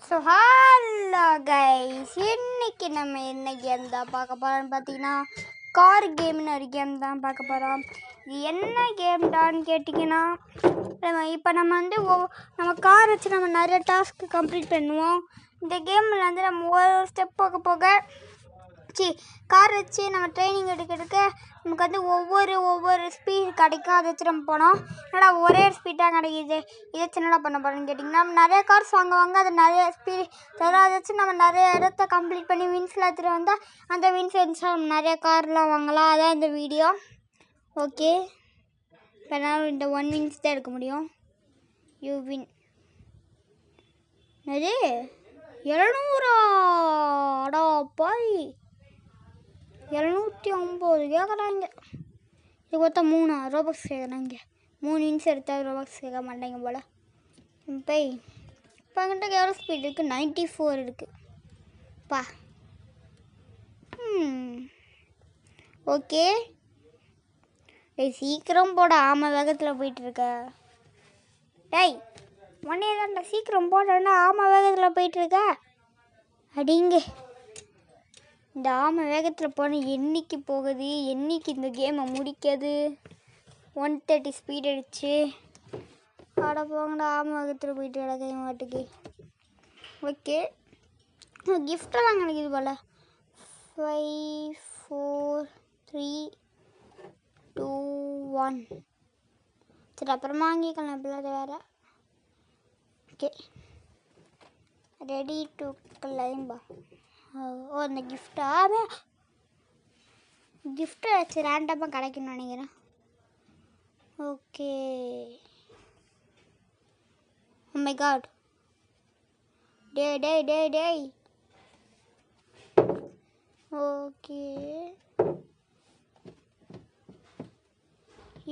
So hello guys, இன்னைக்கு நம்ம என்ன கேம் தான் பார்க்க போகிறோம்னு பார்த்தீங்கன்னா கார் கேம்னு ஒரு கேம் தான் பார்க்க போகிறோம். இது என்ன கேம் தான்னு கேட்டிங்கன்னா, இப்போ நம்ம நம்ம கார் வச்சு நம்ம நிறைய டாஸ்க் கம்ப்ளீட் பண்ணுவோம். இந்த கேமில் நம்ம ஒரு ஸ்டெப் போக போக கார் வச்சு நம்ம ட்ரைனிங் எடுக்க நமக்கு ஒவ்வொரு ஸ்பீட் கிடைக்கும். அதை வச்சு நம்ம போனோம். என்னடா ஒரே ஸ்பீடாக கிடைக்கிது, இதை வச்சு என்னடா பண்ண போகிறோன்னு கேட்டிங்கன்னா, நம்ம நிறைய கார்ஸ் வாங்குவாங்க. அது நிறைய ஸ்பீட் தரும். அதை வச்சு நம்ம நிறைய இடத்த கம்ப்ளீட் பண்ணி வின்ஸில் எடுத்துகிட்டு வந்தால் அந்த வின்ஸ் வச்சு நம்ம நிறைய கார்லாம் வாங்கலாம். அதான் இந்த வீடியோ. ஓகே, இப்போ நான் இந்த 1 வின்ஸ் தான் எடுக்க முடியும். You win. அது 700 அடா பாய், 750 கேட்குறாங்க. இது பார்த்தா 3 ரோபாக்ஸ் கேட்குறாங்க. 3 வின்ஸ் எடுத்தால் ரோபாக்ஸ் கேட்க மாட்டாங்க போல். இப்போ என்கிட்ட எவ்வளோ ஸ்பீட் இருக்குது? 94 இருக்குது. பா ஓகே, சீக்கிரம் போட. ஆமாம், வேகத்தில் போயிட்டுருக்க. டேய் உடனே தான்டா சீக்கிரம் போடா. ஆமாம், வேகத்தில் போயிட்டுருக்க. அடிங்க, இந்த ஆமை வேகத்தில் போனால் என்னைக்கு போகுது, என்னைக்கு இந்த கேமை முடிக்காது? 130 ஸ்பீட் அடிச்சு ஆட போங்கடா. ஆமை வேகத்தில் போயிட்டு கிடக்க மாட்டுக்கு. ஓகே, கிஃப்டெல்லாம் கிடைக்குது போல். 5 4 3 2 1. சரி, அப்புறமா வாங்கிக்கலாம். எப்படிலாம் வேறு. ஓகே, ரெடி டு கிளைம்பா. ஓ, இந்த கிஃப்டா? கிஃப்ட்டு வச்சு ரேண்டமாக கிடைக்கும்னு நினைக்கிறேன். Okay, oh my god. டேய் ஓகே,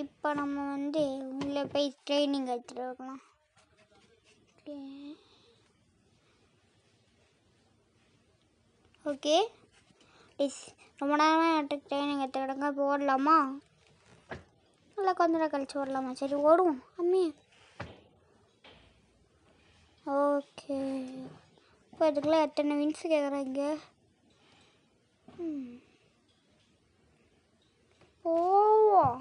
இப்போ நம்ம உள்ளே போய் ட்ரைனிங் எடுத்துகிட்டு இருக்கலாம். ஓகே, ரொம்ப நேரமாக எனக்கு ட்ரைனிங் எடுத்துக்கிடுங்க. இப்போ ஓடலாமா? இல்லை கொஞ்ச நேரம் கழிச்சு ஓடலாமா? சரி ஓடுவோம். அம்மி ஓகே, இப்போ இதுக்குள்ளே எத்தனை வின்ஸ் கேட்குறாங்க? போவோம்,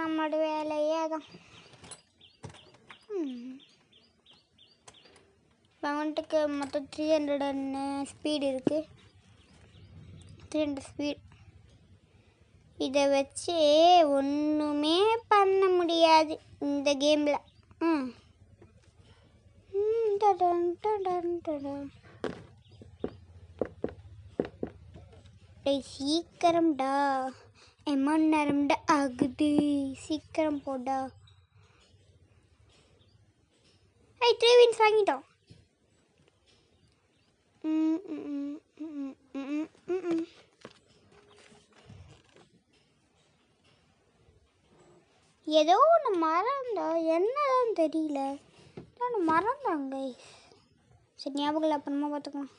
நம்மளோட வேலையே தான். வந்துட்டுக்கு மொத்தம் 300 ஸ்பீடு இருக்குது. 300 ஸ்பீட். இதை வச்சு ஒன்றுமே பண்ண முடியாது இந்த கேமில். சீக்கிரம்டா, எம்மன் நேரம்டா ஆகுது. சீக்கிரம் போடா. 3 வின்ஸ் வாங்கிட்டோம். ஏதோ ஒன்று மறந்தா, என்னதான் தெரியல. ஒன்று மறந்தாங்க. சரி, ஞாபகம் இல்லை, அப்புறமா பார்த்துக்கலாம்.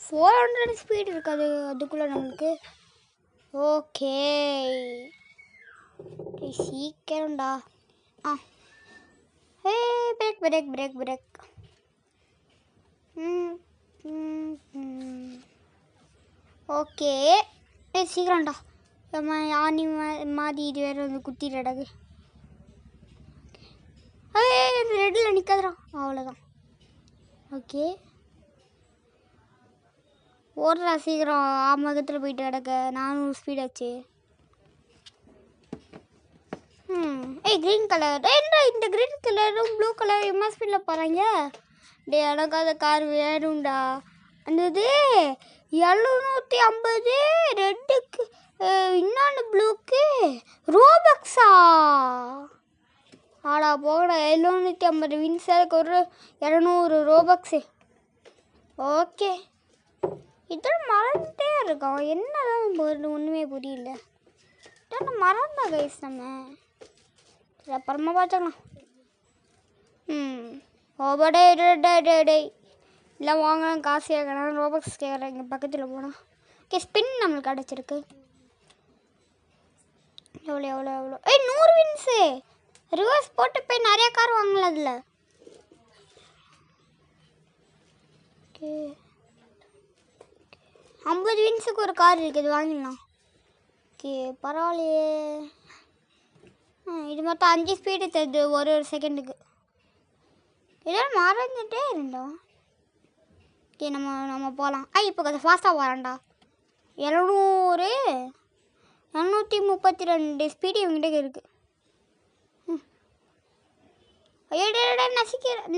400 ஸ்பீட் இருக்காது அதுக்குள்ளே நம்மளுக்கு. ஓகே, சீக்கிரம்டா. பிரேக். ஓகே, சீக்கிரம்டா. ஆனி மாதிரி இது வேறு குத்திட்டு கிடக்கு. ரெட்டில் நிற்காதுடா. அவ்வளோதான். ஓகே, ஓடுறா சீக்கிரம். ஆமகத்தில் போயிட்டு கிடக்க. 400 ஸ்பீட் ஆச்சு. Green colour. என்ன இந்த க்ரீன் கலரும் ப்ளூ கலர் எம்மா ஸ்பீடில் போகிறாங்க? எனக்கு அந்த கார் வேணும்டா. அந்த 750 ரெட்டுக்கு, இன்னொன்று ப்ளூக்கு ரோபக்ஸா? ஆடா போகடா. 750 வின்ஸாருக்கு ஒரு 200 ரோபக்ஸு. ஓகே, இதெல்லாம் மறந்துட்டே இருக்கோம். என்னதான் ஒன்றுமே புரியல. இதெல்லாம் மறந்தா கைஸ் நம்ம. சரி, அப்புறமா பார்த்துக்கலாம். ஓபடே இல்லை வாங்கலாம். காசு கேட்குறாங்க, ரோபக்ஸ் கேட்குறாங்க. பக்கத்தில் போனால் ஓகே, ஸ்பின் நம்மளுக்கு கிடச்சிருக்கு. எவ்வளோ 100 வின்ஸு. ரிவர்ஸ் போட்டு போய் நிறைய கார் வாங்கலாம் அதில். ஓகே 50 வின்ஸுக்கு ஒரு கார் இருக்குது, வாங்கிடலாம். ஓகே பரவாயில்லையே. இது மொத்தம் 5 ஸ்பீடு தருது ஒரு செகண்டுக்கு. இதெல்லாம் மறந்துட்டே இருந்தோம். ஓகே நம்ம போகலாம். இப்போ கொஞ்சம் ஃபாஸ்ட்டாக வரேன்டா. 700 232 ஸ்பீடு இவங்ககிட்ட இருக்குது.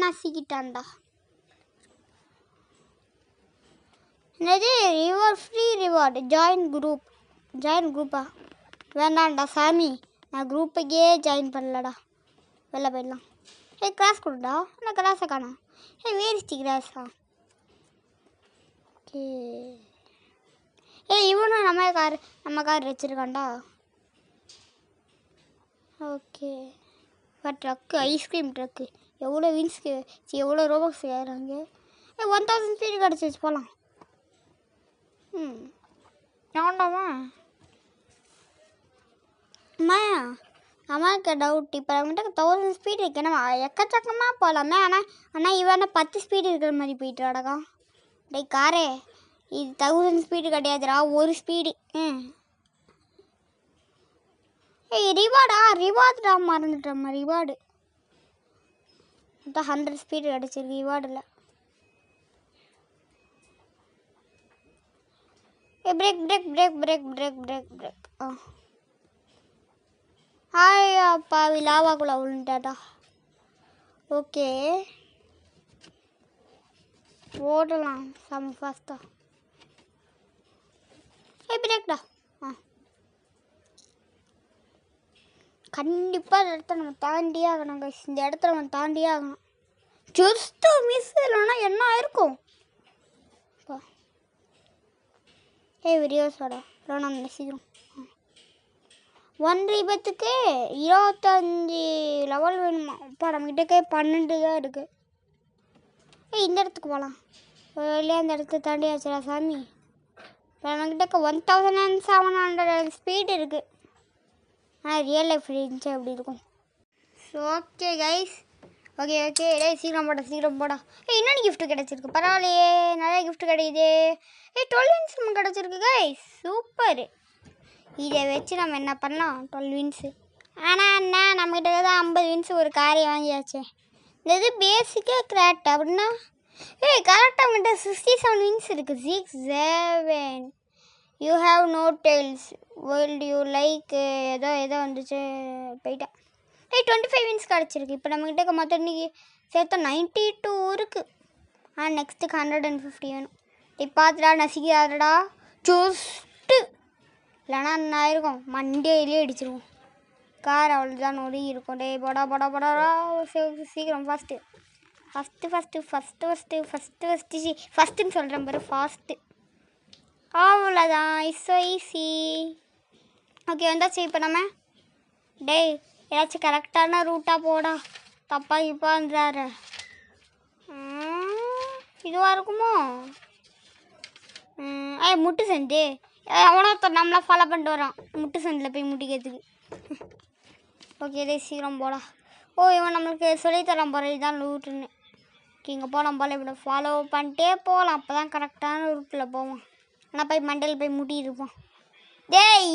நசிக்கிட்டான்டா. என்னது ரிவார்ட், ஃப்ரீ ரிவார்டு, ஜாயின் குரூப்பா? வேண்டாம்டா சாமி, நான் குரூப்புக்கே ஜாயின் பண்ணலடா. வெளில போயிடலாம். கிளாஸ் கொடுடா. என்ன கிளாஸை காணோம். வேரிஸ்டி கிளாஸா? ஓகே இவனும் நம்ம கார் வச்சுருக்கான்டா. Okay truck, ice cream truck. எவ்வளோ வின்ஸ்க்கு எவ்வளோ ரோபாக்ஸ் கேட்குறாங்க. 1000 ஸ்பீடு கிடச்சிச்சு, போகலாம். வேண்டாமா அம்மாவுக்கு டவுட். இப்போ அவங்ககிட்ட 1000 ஸ்பீடு இருக்கு, நம்ம எக்கச்சக்கமாக போகலாமே. ஆனால் இவன் 10 ஸ்பீடு இருக்கிற மாதிரி போயிட்டுறாடா. டேய் காரே, இது 1000 ஸ்பீடு கிடையாதுடா, ஒரு ஸ்பீடு. ரிவார்டுடா, மறந்துட்டோம்மா. ரிவார்டு மொத்தம் 100 ஸ்பீடு கிடச்சிருக்கு ரிவார்டில். பிரேக். பாவி லாவாக்குள்ள விழுந்துட்டாடா. ஓகே ஓடலாம் செம்ம ஃபாஸ்ட்டாக. பிரேக்டா. கண்டிப்பாக இந்த இடத்த நம்ம தாண்டியே ஆகணும் கைஸ். இந்த இடத்த நம்ம தாண்டியே ஆகணும். ஜஸ்ட்டு மிஸ் இல்லைன்னா என்ன ஆயிருக்கும். வீடியோஸோட நம்ம சீக்கிரம் 1 ரீபத்துக்கு 25 லெவல் வேணுமா? அப்பா நம்மகிட்டக்கே 12 தான் இருக்குது. இந்த இடத்துக்கு போகலாம். இல்லையா அந்த இடத்த தாண்டி ஆச்சுடா சாமி. இப்போ நம்மகிட்ட 1700 ஸ்பீடு இருக்குது. ஆனால் ரியல் லைஃப் இருந்துச்சு அப்படி இருக்கும். ஸோ ஓகே கைஸ், ஓகே சீக்கிரம் போடா. இன்னொன்று கிஃப்ட்டு கிடச்சிருக்கு, பரவாயில்லையே. நிறைய கிஃப்ட்டு கிடைக்குது. 12 வின்ஸ் நம்ம கிடச்சிருக்கு கைஸ், சூப்பர். இதை வச்சு நம்ம என்ன பண்ணலாம்? 12 வின்ஸு. ஆனால் என்ன, நம்மகிட்ட தான் 50 வின்ஸு ஒரு காரை வாங்கியாச்சு. இந்த இது பேசிக்காக கிராட் அப்படின்னா கரெக்டாக அவங்ககிட்ட 67 வின்ஸ் இருக்குது. 67. You have no tails, world you like ஏதோ வந்துச்சு, போயிட்டேன். 25 வின்ஸ் கிடச்சிருக்கு. இப்போ நம்மகிட்ட மொத்தம் இன்றைக்கி சேர்த்தா 92 இருக்குது. நெக்ஸ்ட்டுக்கு 150 வேணும். பார்த்துடா, நசிக்காதடா ஜஸ்ட்டு, இல்லைனா என்ன ஆயிருக்கும், மண்டேலேயே அடிச்சிருவோம். கார் அவ்வளோதான் நொடி இருக்கும். டே போடா சீக்கிரம் ஃபஸ்ட்டுன்னு சொல்கிறேன் பாரு, ஃபாஸ்ட்டு. அவ்வளோதான், ஈஸி. ஓகே வந்தாச்சு. இப்போ நம்ம ஏதாச்சும் கரெக்டான ரூட்டாக போடா. தப்பா இருந்தாரு. இதுவாக இருக்குமோ? முட்டு சந்து எவனோ நம்மளை ஃபாலோ பண்ணிட்டு வரான். முட்டு சந்தில் போய் முட்டிக்கிறதுக்கு. ஓகே சீக்கிரம் போடா. இவன் நம்மளுக்கு சொல்லித்தரான் போகிற இதுதான் ரூட்டுன்னு. இங்கே போகலாம் போல. இப்படி ஃபாலோ பண்ணிட்டே போகலாம், அப்போ தான் கரெக்டான ரூட்டில் போவான். ஆனால் போய் மண்டையில் போய் முட்டிட்டு இருப்பான்.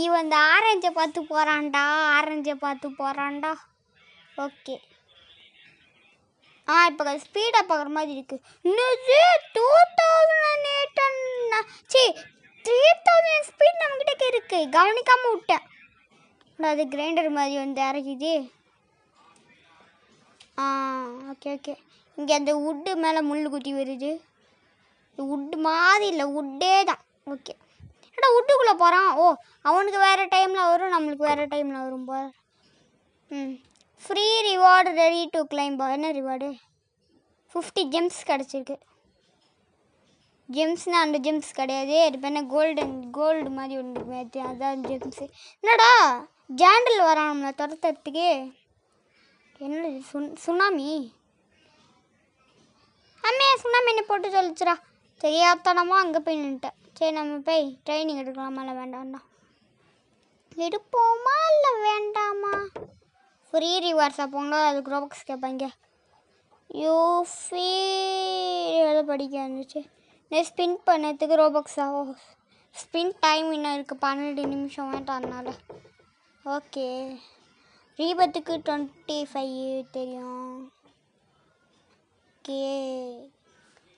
இவன் இந்த ஆரஞ்சை பார்த்து போகிறான்டா. ஓகே இப்போ ஸ்பீடாக பார்க்குற மாதிரி இருக்குது. இன்னது 2800 3000 ஸ்பீட் நம்மக்கிட்ட இருக்குது. கவனிக்காமல் விட்டேன். அது கிரைண்டர் மாதிரி வந்து இறக்கிது. ஓகே இங்கே அந்த வுட்டு மேலே முள் குத்தி வருது. வுட்டு மாதிரி இல்லை, வுட்டே தான். ஓகே வுட்டுக்குள்ளே போகிறான். அவனுக்கு வேறு டைமில் வரும், நம்மளுக்கு வேறு டைமில் வரும் போல. ஃப்ரீ ரிவார்டு ரெடி டு கிளைம்பா. என்ன ரிவார்டு? 50 ஜெம்ஸ் கிடச்சிருக்கு. ஜெம்ஸ்னால் அந்த ஜெம்ஸ் கிடையாது, அது என்ன கோல்டு மாதிரி ஒன்று, அதான் ஜெம்ஸு. என்னடா ஜாண்டில் வரான் நம்மளை துரத்துறதுக்கு. என்னது சுனாமி? சுனாமி என்ன போட்டு சொல்லிச்சுரா. தெரியாதனமா அங்கே போய் நின்ட்டேன். சரி நம்ம போய் ட்ரைனிங் எடுக்கலாமா? இல்லை வேண்டாம்டா. எடுப்போமா இல்லை ஃப்ரீ ரிவார்ட்ஸாக போங்க அதுக்கு ரோபாக்ஸ் கேட்பாங்க. எதை படிக்க வந்துச்சு ஸ்பின் பண்ணதுக்கு ரோபாக்ஸ் ஆகும். ஸ்பின் டைம் இன்னும் இருக்குது 12 நிமிஷம் வேண்டாம்னால. ஓகே ரீபத்துக்கு 25 தெரியும். ஓகே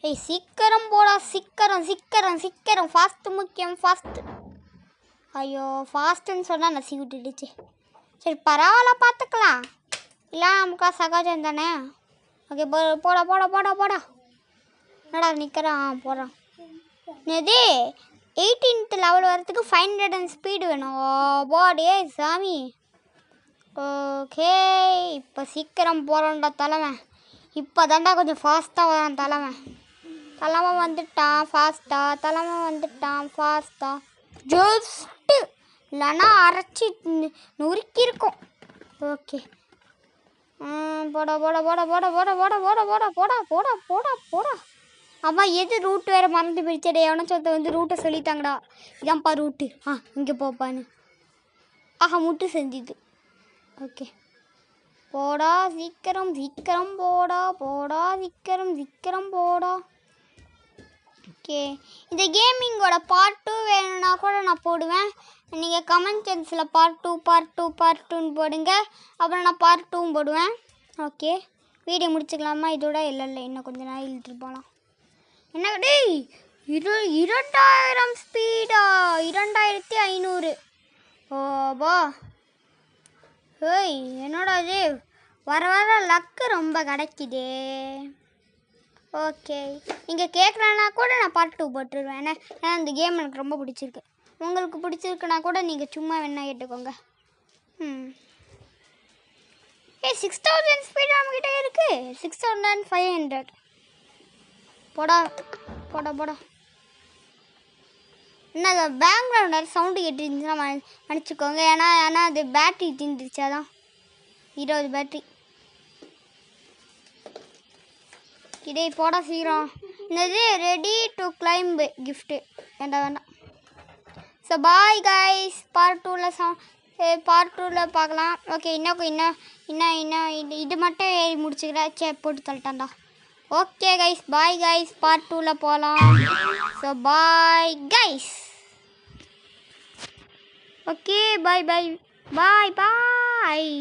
ஏய் சீக்கிரம் போடா, சீக்கிரம் சீக்கிரம் சீக்கிரம். ஃபாஸ்ட்டு முக்கியம், ஃபாஸ்ட்டு. ஐயோ ஃபாஸ்ட்டுன்னு சொன்னால் நசி விட்டுடுச்சு. சரி பரவாயில்ல பார்த்துக்கலாம், இல்லை நமக்கா சகஜம் தானே. ஓகே போடா போடா போடா போடா. என்னடா நிற்கிறான் போகிறான். இது 18th லெவல் வரத்துக்கு 500 ஸ்பீடு வேணும். போடே சாமி. ஓகே இப்போ சீக்கிரம் போகிறோம்டா தலைவன். இப்போ தாண்டா கொஞ்சம் ஃபாஸ்ட்டாக வரான் தலைவன். தலைமை வந்துட்டான் ஃபாஸ்ட்டாக, தலைமை வந்துட்டான் ஃபாஸ்ட்டாக. ஜஸ்ட்டு இல்லைன்னா அரைச்சி நுறுக்கியிருக்கோம். ஓகே போடா போடா போடா போடா போடா போடா போடா போடா போடா போடா போடா போடா. அம்மா எது ரூட் வேறு மறந்து பிடிச்சடே. எவனா சொத்தை வந்து ரூட்டை சொல்லித்தாங்கடா. இதான்ப்பா ரூட்டு, இங்கே போப்பான்னு. முட்டு செஞ்சுது. ஓகே போடா சீக்கிரம் சீக்கிரம் போடா போடா சீக்கிரம் சீக்கிரம் போடா. ஓகே இந்த கேமிங்கோட பார்ட் 2 வேணும்னா கூட நான் போடுவேன். நீங்கள் கமெண்ட் செக்ஷனில் பார்ட் 2 போடுங்க. அப்புறம் நான் பார்ட் 2 போடுவேன். ஓகே வீடியோ முடிச்சுக்கலாமா இதோட? இல்லை இன்னும் கொஞ்சம் நாள் இழுத்துட்டு போகலாம். என்ன டேய் 2000 ஸ்பீடா? 2500. ஓபா ஏய் என்னோட அது வர வர லக்கு ரொம்ப கிடைக்குதே. ஓகே நீங்கள் கேட்குறேன்னா கூட நான் பார்ட் 2 போட்டுருவேன். ஏன்னா இந்த கேம் எனக்கு ரொம்ப பிடிச்சிருக்கு. உங்களுக்கு பிடிச்சிருக்குன்னா கூட நீங்கள் சும்மா வேணா கேட்டுக்கோங்க. 6000 ஸ்பீட் நம்மக்கிட்ட இருக்குது. 6500. போடா போடா போடா. என்ன அது பேக்ரவுண்ட் சவுண்டு கேட்டுருந்துச்சுன்னா மன்னிச்சிக்கோங்க. ஏன்னா அது பேட்ரி தீர்ந்துருச்சு, அதான் 20 பேட்ரி. இதே போடா சீக்கிரம். என்னது ரெடி டு கிளைம்பு கிஃப்ட்டு. வேண்டாம். ஸோ பாய் கைஸ், பார்ட் 2ல் பார்க்கலாம். ஓகே இன்னும் இது மட்டும் ஏறி முடிச்சுக்கிறேன். போட்டு தள்ளிட்டான்டா. Okay guys bye guys, part 2ல் போகலாம். So bye guys. Okay bye bye bye பாய்.